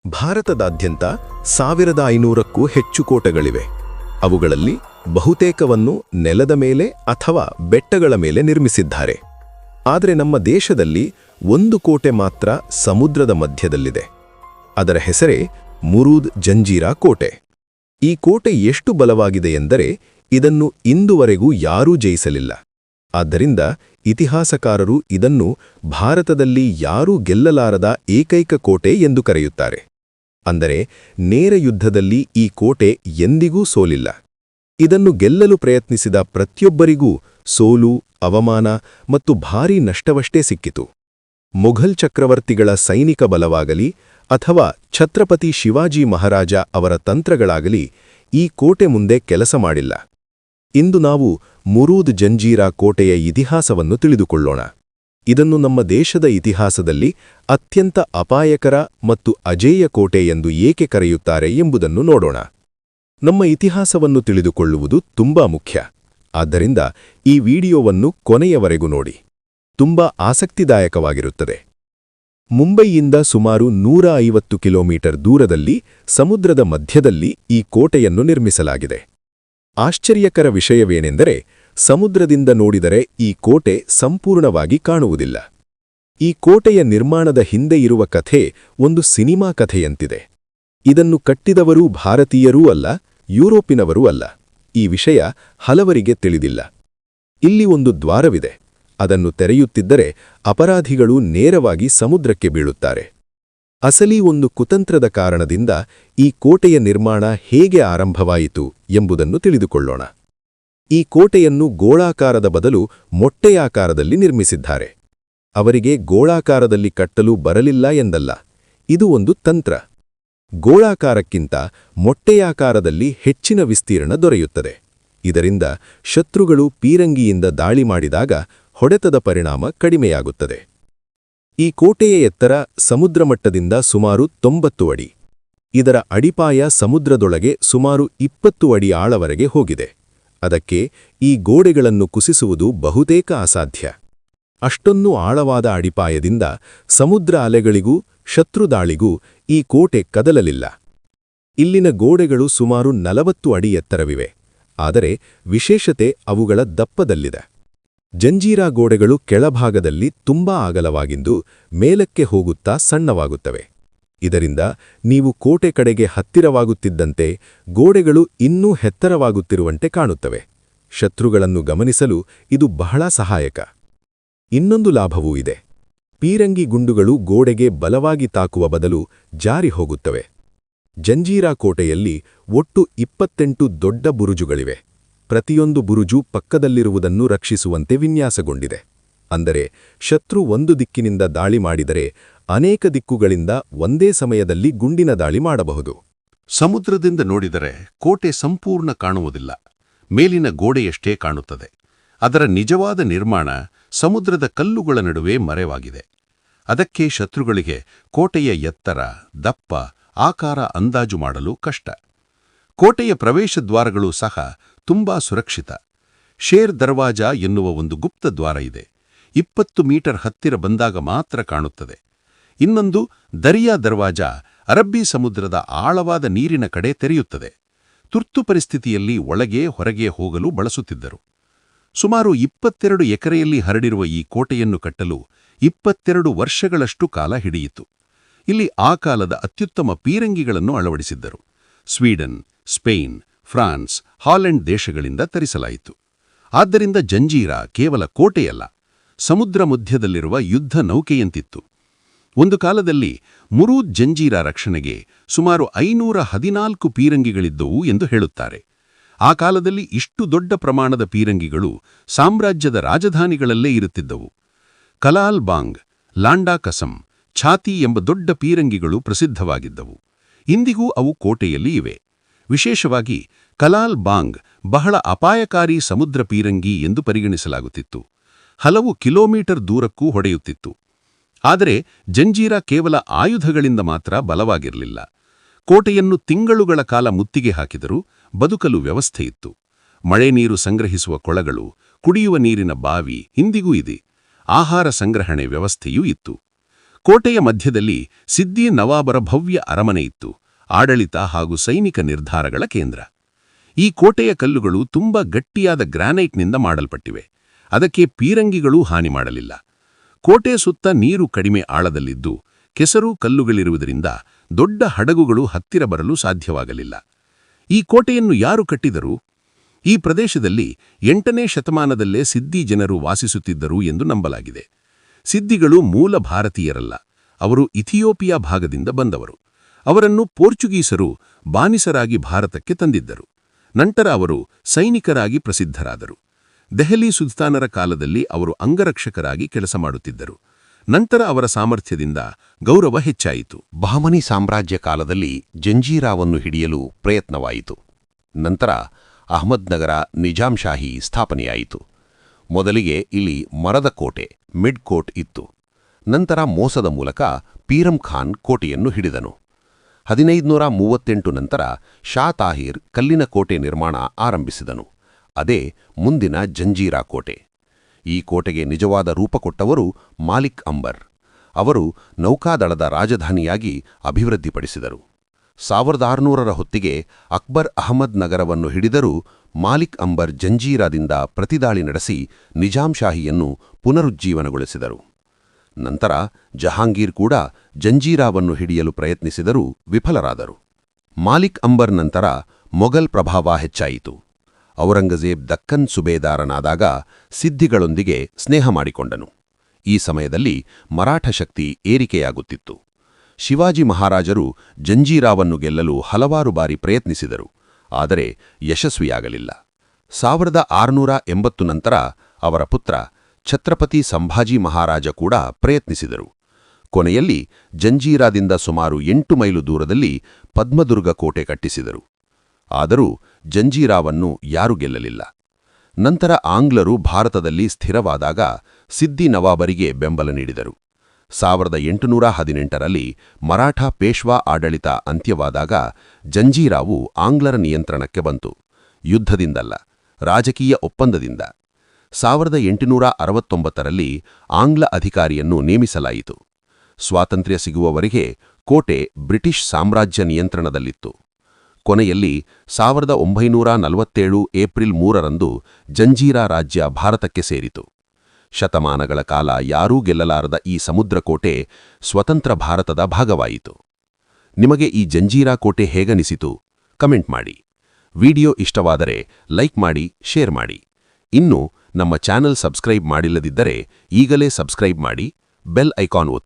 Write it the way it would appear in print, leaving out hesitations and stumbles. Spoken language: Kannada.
ಭಾರತದಾದ್ಯಂತ 1500ಕ್ಕೂ ಹೆಚ್ಚು ಕೋಟೆಗಳಿವೆ. ಅವುಗಳಲ್ಲಿ ಬಹುತೇಕವನ್ನು ನೆಲದ ಮೇಲೆ ಅಥವಾ ಬೆಟ್ಟಗಳ ಮೇಲೆ ನಿರ್ಮಿಸಿದ್ದಾರೆ. ಆದರೆ ನಮ್ಮ ದೇಶದಲ್ಲಿ ಒಂದು ಕೋಟೆ ಮಾತ್ರ ಸಮುದ್ರದ ಮಧ್ಯದಲ್ಲಿದೆ. ಅದರ ಹೆಸರೇ ಮುರೂದ್ ಜಂಜೀರಾ ಕೋಟೆ. ಈ ಕೋಟೆ ಎಷ್ಟು ಬಲವಾಗಿದೆ ಎಂದರೆ ಇದನ್ನು ಇಂದುವರೆಗೂ ಯಾರೂ ಜಯಿಸಲಿಲ್ಲ. ಆದ್ದರಿಂದ ಇತಿಹಾಸಕಾರರು ಇದನ್ನು ಭಾರತದಲ್ಲಿ ಯಾರೂ ಗೆಲ್ಲಲಾರದ ಏಕೈಕ ಕೋಟೆ ಎಂದು ಕರೆಯುತ್ತಾರೆ. ಅಂದರೆ ನೇರ ಯುದ್ಧದಲ್ಲಿ ಈ ಕೋಟೆ ಎಂದಿಗೂ ಸೋಲಿಲ್ಲ. ಇದನ್ನು ಗೆಲ್ಲಲು ಪ್ರಯತ್ನಿಸಿದ ಪ್ರತಿಯೊಬ್ಬರಿಗೂ ಸೋಲು, ಅವಮಾನ ಮತ್ತು ಭಾರೀ ನಷ್ಟವಷ್ಟೇ ಸಿಕ್ಕಿತು. ಮೊಘಲ್ ಚಕ್ರವರ್ತಿಗಳ ಸೈನಿಕ ಬಲವಾಗಲಿ ಅಥವಾ ಛತ್ರಪತಿ ಶಿವಾಜಿ ಮಹಾರಾಜ ಅವರ ತಂತ್ರಗಳಾಗಲಿ ಈ ಕೋಟೆ ಮುಂದೆ ಕೆಲಸ ಮಾಡಿಲ್ಲ. ಇಂದು ನಾವು ಮುರೂದ್ ಜಂಜೀರಾ ಕೋಟೆಯ ಇತಿಹಾಸವನ್ನು ತಿಳಿದುಕೊಳ್ಳೋಣ. ಇದನ್ನು ನಮ್ಮ ದೇಶದ ಇತಿಹಾಸದಲ್ಲಿ ಅತ್ಯಂತ ಅಪಾಯಕರ ಮತ್ತು ಅಜೇಯ ಕೋಟೆ ಎಂದು ಏಕೆ ಕರೆಯುತ್ತಾರೆ ಎಂಬುದನ್ನು ನೋಡೋಣ. ನಮ್ಮ ಇತಿಹಾಸವನ್ನು ತಿಳಿದುಕೊಳ್ಳುವುದು ತುಂಬಾ ಮುಖ್ಯ. ಆದ್ದರಿಂದ ಈ ವಿಡಿಯೋವನ್ನು ಕೊನೆಯವರೆಗೂ ನೋಡಿ. ತುಂಬಾ ಆಸಕ್ತಿದಾಯಕವಾಗಿರುತ್ತದೆ. ಮುಂಬೈಯಿಂದ ಸುಮಾರು 150 ಕಿಲೋಮೀಟರ್ ದೂರದಲ್ಲಿ ಸಮುದ್ರದ ಮಧ್ಯದಲ್ಲಿ ಈ ಕೋಟೆಯನ್ನು ನಿರ್ಮಿಸಲಾಗಿದೆ. ಆಶ್ಚರ್ಯಕರ ವಿಷಯವೇನೆಂದರೆ ಸಮುದ್ರದಿಂದ ನೋಡಿದರೆ ಈ ಕೋಟೆ ಸಂಪೂರ್ಣವಾಗಿ ಕಾಣುವುದಿಲ್ಲ. ಈ ಕೋಟೆಯ ನಿರ್ಮಾಣದ ಹಿಂದೆ ಇರುವ ಕಥೆ ಒಂದು ಸಿನಿಮಾ ಕಥೆಯಂತಿದೆ. ಇದನ್ನು ಕಟ್ಟಿದವರೂ ಭಾರತೀಯರೂ ಅಲ್ಲ, ಯುರೋಪಿನವರೂ ಅಲ್ಲ. ಈ ವಿಷಯ ಹಲವರಿಗೆ ತಿಳಿದಿಲ್ಲ. ಇಲ್ಲಿ ಒಂದು ದ್ವಾರವಿದೆ. ಅದನ್ನು ತೆರೆಯುತ್ತಿದ್ದರೆ ಅಪರಾಧಿಗಳು ನೇರವಾಗಿ ಸಮುದ್ರಕ್ಕೆ ಬೀಳುತ್ತಾರೆ. ಅಸಲಿ ಒಂದು ಕುತಂತ್ರದ ಕಾರಣದಿಂದ ಈ ಕೋಟೆಯ ನಿರ್ಮಾಣ ಹೇಗೆ ಆರಂಭವಾಯಿತು ಎಂಬುದನ್ನು ತಿಳಿದುಕೊಳ್ಳೋಣ. ಈ ಕೋಟೆಯನ್ನು ಗೋಳಾಕಾರದ ಬದಲು ಮೊಟ್ಟೆಯಾಕಾರದಲ್ಲಿ ನಿರ್ಮಿಸಿದ್ದಾರೆ. ಅವರಿಗೆ ಗೋಳಾಕಾರದಲ್ಲಿ ಕಟ್ಟಲು ಬರಲಿಲ್ಲ ಎಂದಲ್ಲ, ಇದು ಒಂದು ತಂತ್ರ. ಗೋಳಾಕಾರಕ್ಕಿಂತ ಮೊಟ್ಟೆಯಾಕಾರದಲ್ಲಿ ಹೆಚ್ಚಿನ ವಿಸ್ತೀರ್ಣ ದೊರೆಯುತ್ತದೆ. ಇದರಿಂದ ಶತ್ರುಗಳು ಪೀರಂಗಿಯಿಂದ ದಾಳಿ ಮಾಡಿದಾಗ ಹೊಡೆತದ ಪರಿಣಾಮ ಕಡಿಮೆಯಾಗುತ್ತದೆ. ಈ ಕೋಟೆಯ ಎತ್ತರ ಸಮುದ್ರಮಟ್ಟದಿಂದ ಸುಮಾರು 90 ಅಡಿ. ಇದರ ಅಡಿಪಾಯ ಸಮುದ್ರದೊಳಗೆ ಸುಮಾರು 20 ಅಡಿ ಆಳವರೆಗೆ ಹೋಗಿದೆ. ಅದಕ್ಕೆ ಈ ಗೋಡೆಗಳನ್ನು ಕುಸಿಸುವುದು ಬಹುತೇಕ ಅಸಾಧ್ಯ. ಅಷ್ಟೊಂದು ಆಳವಾದ ಅಡಿಪಾಯದಿಂದ ಸಮುದ್ರ ಅಲೆಗಳಿಗೂ ಶತ್ರುದಾಳಿಗೂ ಈ ಕೋಟೆ ಕದಲಲಿಲ್ಲ. ಇಲ್ಲಿನ ಗೋಡೆಗಳು ಸುಮಾರು 40 ಅಡಿ ಎತ್ತರವಿವೆ. ಆದರೆ ವಿಶೇಷತೆ ಅವುಗಳ ದಪ್ಪದಲ್ಲಿದೆ. ಜಂಜೀರಾ ಗೋಡೆಗಳು ಕೆಳಭಾಗದಲ್ಲಿ ತುಂಬಾ ಅಗಲವಾಗಿದ್ದು ಮೇಲಕ್ಕೆ ಹೋಗುತ್ತಾ ಸಣ್ಣವಾಗುತ್ತವೆ. ಇದರಿಂದ ನೀವು ಕೋಟೆ ಕಡೆಗೆ ಹತ್ತಿರವಾಗುತ್ತಿದ್ದಂತೆ ಗೋಡೆಗಳು ಇನ್ನೂ ಎತ್ತರವಾಗುತ್ತಿರುವಂತೆ ಕಾಣುತ್ತವೆ. ಶತ್ರುಗಳನ್ನು ಗಮನಿಸಲು ಇದು ಬಹಳ ಸಹಾಯಕ. ಇನ್ನೊಂದು ಲಾಭವೂ ಇದೆ. ಪೀರಂಗಿ ಗುಂಡುಗಳು ಗೋಡೆಗೆ ಬಲವಾಗಿ ತಾಕುವ ಬದಲು ಜಾರಿ ಹೋಗುತ್ತವೆ. ಜಂಜೀರಾ ಕೋಟೆಯಲ್ಲಿ ಒಟ್ಟು 28 ದೊಡ್ಡ ಬುರುಜುಗಳಿವೆ. ಪ್ರತಿಯೊಂದು ಬುರುಜು ಪಕ್ಕದಲ್ಲಿರುವುದನ್ನು ರಕ್ಷಿಸುವಂತೆ ವಿನ್ಯಾಸಗೊಂಡಿದೆ. ಅಂದರೆ ಶತ್ರು ಒಂದು ದಿಕ್ಕಿನಿಂದ ದಾಳಿ ಮಾಡಿದರೆ ಅನೇಕ ದಿಕ್ಕುಗಳಿಂದ ಒಂದೇ ಸಮಯದಲ್ಲಿ ಗುಂಡಿನ ದಾಳಿ ಮಾಡಬಹುದು. ಸಮುದ್ರದಿಂದ ನೋಡಿದರೆ ಕೋಟೆ ಸಂಪೂರ್ಣ ಕಾಣುವುದಿಲ್ಲ. ಮೇಲಿನ ಗೋಡೆಯಷ್ಟೇ ಕಾಣುತ್ತದೆ. ಅದರ ನಿಜವಾದ ನಿರ್ಮಾಣ ಸಮುದ್ರದ ಕಲ್ಲುಗಳ ನಡುವೆ ಮರೆವಾಗಿದೆ. ಅದಕ್ಕೆ ಶತ್ರುಗಳಿಗೆ ಕೋಟೆಯ ಎತ್ತರ, ದಪ್ಪ, ಆಕಾರ ಅಂದಾಜು ಮಾಡಲು ಕಷ್ಟ. ಕೋಟೆಯ ಪ್ರವೇಶ ದ್ವಾರಗಳು ಸಹ ತುಂಬಾ ಸುರಕ್ಷಿತ. ಶೇರ್ ದರ್ವಾಜ ಎನ್ನುವ ಒಂದು ಗುಪ್ತ ದ್ವಾರ ಇದೆ. 20 ಮೀಟರ್ ಹತ್ತಿರ ಬಂದಾಗ ಮಾತ್ರ ಕಾಣುತ್ತದೆ. ಇನ್ನೊಂದು ದರಿಯಾ ದರ್ವಾಜ ಅರಬ್ಬಿ ಸಮುದ್ರದ ಆಳವಾದ ನೀರಿನ ಕಡೆ ತೆರೆಯುತ್ತದೆ. ತುರ್ತು ಪರಿಸ್ಥಿತಿಯಲ್ಲಿ ಒಳಗೆ ಹೊರಗೆ ಹೋಗಲು ಬಳಸುತ್ತಿದ್ದರು. ಸುಮಾರು 22 ಎಕರೆಯಲ್ಲಿ ಹರಡಿರುವ ಈ ಕೋಟೆಯನ್ನು ಕಟ್ಟಲು 22 ವರ್ಷಗಳಷ್ಟು ಕಾಲ ಹಿಡಿಯಿತು. ಇಲ್ಲಿ ಆ ಕಾಲದ ಅತ್ಯುತ್ತಮ ಪೀರಂಗಿಗಳನ್ನು ಅಳವಡಿಸಿದ್ದರು. ಸ್ವೀಡನ್, ಸ್ಪೇನ್, ಫ್ರಾನ್ಸ್, ಹಾಲೆಂಡ್ ದೇಶಗಳಿಂದ ತರಿಸಲಾಯಿತು. ಆದ್ದರಿಂದ ಜಂಜೀರಾ ಕೇವಲ ಕೋಟೆಯಲ್ಲ, ಸಮುದ್ರ ಮಧ್ಯದಲ್ಲಿರುವ ಯುದ್ಧ ನೌಕೆಯಂತಿತ್ತು. ಒಂದು ಕಾಲದಲ್ಲಿ ಮುರೂದ್ ಜಂಜೀರಾ ರಕ್ಷಣೆಗೆ ಸುಮಾರು 514 ಪೀರಂಗಿಗಳಿದ್ದವು ಎಂದು ಹೇಳುತ್ತಾರೆ. ಆ ಕಾಲದಲ್ಲಿ ಇಷ್ಟು ದೊಡ್ಡ ಪ್ರಮಾಣದ ಪೀರಂಗಿಗಳು ಸಾಮ್ರಾಜ್ಯದ ರಾಜಧಾನಿಗಳಲ್ಲೇ ಇರುತ್ತಿದ್ದವು. ಕಲಾಲ್ ಬಾಂಗ್, ಲಾಂಡಾ ಕಸಂ, ಛಾತಿ ಎಂಬ ದೊಡ್ಡ ಪೀರಂಗಿಗಳು ಪ್ರಸಿದ್ಧವಾಗಿದ್ದವು. ಇಂದಿಗೂ ಅವು ಕೋಟೆಯಲ್ಲಿ ಇವೆ. ವಿಶೇಷವಾಗಿ ಕಲಾಲ್ ಬಾಂಗ್ ಬಹಳ ಅಪಾಯಕಾರಿ ಸಮುದ್ರ ಪೀರಂಗಿ ಎಂದು ಪರಿಗಣಿಸಲಾಗುತ್ತಿತ್ತು. ಹಲವು ಕಿಲೋಮೀಟರ್ ದೂರಕ್ಕೂ ಹೊಡೆಯುತ್ತಿತ್ತು. ಆದರೆ ಜಂಜೀರಾ ಕೇವಲ ಆಯುಧಗಳಿಂದ ಮಾತ್ರ ಬಲವಾಗಿರಲಿಲ್ಲ. ಕೋಟೆಯನ್ನು ತಿಂಗಳುಗಳ ಕಾಲ ಮುತ್ತಿಗೆ ಹಾಕಿದರೂ ಬದುಕಲು ವ್ಯವಸ್ಥೆಯಿತ್ತು. ಮಳೆ ನೀರು ಸಂಗ್ರಹಿಸುವ ಕೊಳಗಳು, ಕುಡಿಯುವ ನೀರಿನ ಬಾವಿ ಇಂದಿಗೂ ಇದೆ. ಆಹಾರ ಸಂಗ್ರಹಣೆ ವ್ಯವಸ್ಥೆಯೂ ಇತ್ತು. ಕೋಟೆಯ ಮಧ್ಯದಲ್ಲಿ ಸಿದ್ದಿ ನವಾಬರ ಭವ್ಯ ಅರಮನೆ ಇತ್ತು, ಆಡಳಿತ ಹಾಗೂ ಸೈನಿಕ ನಿರ್ಧಾರಗಳ ಕೇಂದ್ರ. ಈ ಕೋಟೆಯ ಕಲ್ಲುಗಳು ತುಂಬಾ ಗಟ್ಟಿಯಾದ ಗ್ರಾನೈಟ್ನಿಂದ ಮಾಡಲ್ಪಟ್ಟಿವೆ. ಅದಕ್ಕೆ ಪೀರಂಗಿಗಳೂ ಹಾನಿ ಮಾಡಲಿಲ್ಲ. ಕೋಟೆಯ ಸುತ್ತ ನೀರು ಕಡಿಮೆ ಆಳದಲ್ಲಿದ್ದು ಕೆಸರು ಕಲ್ಲುಗಳಿರುವುದರಿಂದ ದೊಡ್ಡ ಹಡಗುಗಳು ಹತ್ತಿರ ಬರಲು ಸಾಧ್ಯವಾಗಲಿಲ್ಲ. ಈ ಕೋಟೆಯನ್ನು ಯಾರು ಕಟ್ಟಿದರು? ಈ ಪ್ರದೇಶದಲ್ಲಿ 8ನೇ ಶತಮಾನದಲ್ಲೇ ಸಿದ್ದಿ ಜನರು ವಾಸಿಸುತ್ತಿದ್ದರು ಎಂದು ನಂಬಲಾಗಿದೆ. ಸಿದ್ದಿಗಳು ಮೂಲ ಭಾರತೀಯರಲ್ಲ, ಅವರು ಇಥಿಯೋಪಿಯಾ ಭಾಗದಿಂದ ಬಂದವರು. ಅವರನ್ನು ಪೋರ್ಚುಗೀಸರು ಬಾನಿಸರಾಗಿ ಭಾರತಕ್ಕೆ ತಂದಿದ್ದರು. ನಂತರ ಅವರು ಸೈನಿಕರಾಗಿ ಪ್ರಸಿದ್ಧರಾದರು. ದೆಹಲಿ ಸುಲ್ತಾನರ ಕಾಲದಲ್ಲಿ ಅವರು ಅಂಗರಕ್ಷಕರಾಗಿ ಕೆಲಸ ಮಾಡುತ್ತಿದ್ದರು. ನಂತರ ಅವರ ಸಾಮರ್ಥ್ಯದಿಂದ ಗೌರವ ಹೆಚ್ಚಾಯಿತು. ಬಹಮನಿ ಸಾಮ್ರಾಜ್ಯ ಕಾಲದಲ್ಲಿ ಜಂಜೀರಾವನ್ನು ಹಿಡಿಯಲು ಪ್ರಯತ್ನವಾಯಿತು. ನಂತರ ಅಹ್ಮದ್ನಗರ ನಿಜಾಂ ಶಾಹಿ ಸ್ಥಾಪನೆಯಾಯಿತು. ಮೊದಲಿಗೆ ಇಲ್ಲಿ ಮರದ ಕೋಟೆ ಮಿಡ್ ಕೋಟ್ ಇತ್ತು. ನಂತರ ಮೋಸದ ಮೂಲಕ ಪೀರಂ ಖಾನ್ ಕೋಟೆಯನ್ನು ಹಿಡಿದನು. 1538 ನಂತರ ಶಾ ತಾಹಿರ್ ಕಲ್ಲಿನ ಕೋಟೆ ನಿರ್ಮಾಣ ಆರಂಭಿಸಿದನು. ಅದೇ ಮುಂದಿನ ಜಂಜೀರಾ ಕೋಟೆ. ಈ ಕೋಟೆಗೆ ನಿಜವಾದ ರೂಪ ಕೊಟ್ಟವರು ಮಾಲಿಕ್ ಅಂಬರ್. ಅವರು ನೌಕಾದಳದ ರಾಜಧಾನಿಯಾಗಿ ಅಭಿವೃದ್ಧಿಪಡಿಸಿದರು. 1600ರ ಹೊತ್ತಿಗೆ ಅಕ್ಬರ್ ಅಹಮದ್ ನಗರವನ್ನು ಹಿಡಿದರೂ ಮಾಲಿಕ್ ಅಂಬರ್ ಜಂಜೀರಾದಿಂದ ಪ್ರತಿದಾಳಿ ನಡೆಸಿ ನಿಜಾಂ ಶಾಹಿಯನ್ನು ಪುನರುಜ್ಜೀವನಗೊಳಿಸಿದರು. ನಂತರ ಜಹಾಂಗೀರ್ ಕೂಡ ಜಂಜೀರಾವನ್ನು ಹಿಡಿಯಲು ಪ್ರಯತ್ನಿಸಿದರೂ ವಿಫಲರಾದರು. ಮಾಲಿಕ್ ಅಂಬರ್ ನಂತರ ಮೊಘಲ್ ಪ್ರಭಾವ ಹೆಚ್ಚಾಯಿತು. ಔರಂಗಜೇಬ್ ದಕ್ಕನ್ ಸುಬೇದಾರನಾದಾಗ ಸಿದ್ದಿಗಳೊಂದಿಗೆ ಸ್ನೇಹ ಮಾಡಿಕೊಂಡನು. ಈ ಸಮಯದಲ್ಲಿ ಮರಾಠ ಶಕ್ತಿ ಏರಿಕೆಯಾಗುತ್ತಿತ್ತು. ಶಿವಾಜಿ ಮಹಾರಾಜರು ಜಂಜೀರಾವನ್ನು ಗೆಲ್ಲಲು ಹಲವಾರು ಬಾರಿ ಪ್ರಯತ್ನಿಸಿದರು, ಆದರೆ ಯಶಸ್ವಿಯಾಗಲಿಲ್ಲ. 1680 ನಂತರ ಅವರ ಪುತ್ರ ಛತ್ರಪತಿ ಸಂಭಾಜಿ ಮಹಾರಾಜ ಕೂಡ ಪ್ರಯತ್ನಿಸಿದರು. ಕೊನೆಯಲ್ಲಿ ಜಂಜೀರಾದಿಂದ ಸುಮಾರು 8 ಮೈಲು ದೂರದಲ್ಲಿ ಪದ್ಮದುರ್ಗ ಕೋಟೆ ಕಟ್ಟಿಸಿದರು. ಆದರೂ ಜಂಜೀರಾವನ್ನು ಯಾರೂ ಗೆಲ್ಲಲಿಲ್ಲ. ನಂತರ ಆಂಗ್ಲರು ಭಾರತದಲ್ಲಿ ಸ್ಥಿರವಾದಾಗ ಸಿದ್ದಿ ನವಾಬರಿಗೆ ಬೆಂಬಲ ನೀಡಿದರು. 1818ರಲ್ಲಿ ಮರಾಠ ಪೇಶ್ವಾ ಆಡಳಿತ ಅಂತ್ಯವಾದಾಗ ಜಂಜೀರಾವು ಆಂಗ್ಲರ ನಿಯಂತ್ರಣಕ್ಕೆ ಬಂತು. ಯುದ್ಧದಿಂದಲ್ಲ, ರಾಜಕೀಯ ಒಪ್ಪಂದದಿಂದ. 1869ರಲ್ಲಿ ಆಂಗ್ಲ ಅಧಿಕಾರಿಯನ್ನು ನೇಮಿಸಲಾಯಿತು. ಸ್ವಾತಂತ್ರ್ಯ ಸಿಗುವವರೆಗೆ ಕೋಟೆ ಬ್ರಿಟಿಷ್ ಸಾಮ್ರಾಜ್ಯ ನಿಯಂತ್ರಣದಲ್ಲಿತ್ತು. ಕೊನೆಯಲ್ಲಿ 1947 ಏಪ್ರಿಲ್ 3ರಂದು ಜಂಜೀರಾ ರಾಜ್ಯ ಭಾರತಕ್ಕೆ ಸೇರಿತು. ಶತಮಾನಗಳ ಕಾಲ ಯಾರೂ ಗೆಲ್ಲಲಾರದ ಈ ಸಮುದ್ರಕೋಟೆ ಸ್ವತಂತ್ರ ಭಾರತದ ಭಾಗವಾಯಿತು. ನಿಮಗೆ ಈ ಜಂಜೀರಾ ಕೋಟೆ ಹೇಗನಿಸಿತು? ಕಮೆಂಟ್ ಮಾಡಿ. ವಿಡಿಯೋ ಇಷ್ಟವಾದರೆ ಲೈಕ್ ಮಾಡಿ, ಶೇರ್ ಮಾಡಿ. ಇನ್ನು ನಮ್ಮ ಚಾನೆಲ್ ಸಬ್ಸ್ಕ್ರೈಬ್ ಮಾಡಿಲ್ಲದಿದ್ದರೆ ಈಗಲೇ ಸಬ್ಸ್ಕ್ರೈಬ್ ಮಾಡಿ, ಬೆಲ್ ಐಕಾನ್ ಒತ್ತಿ.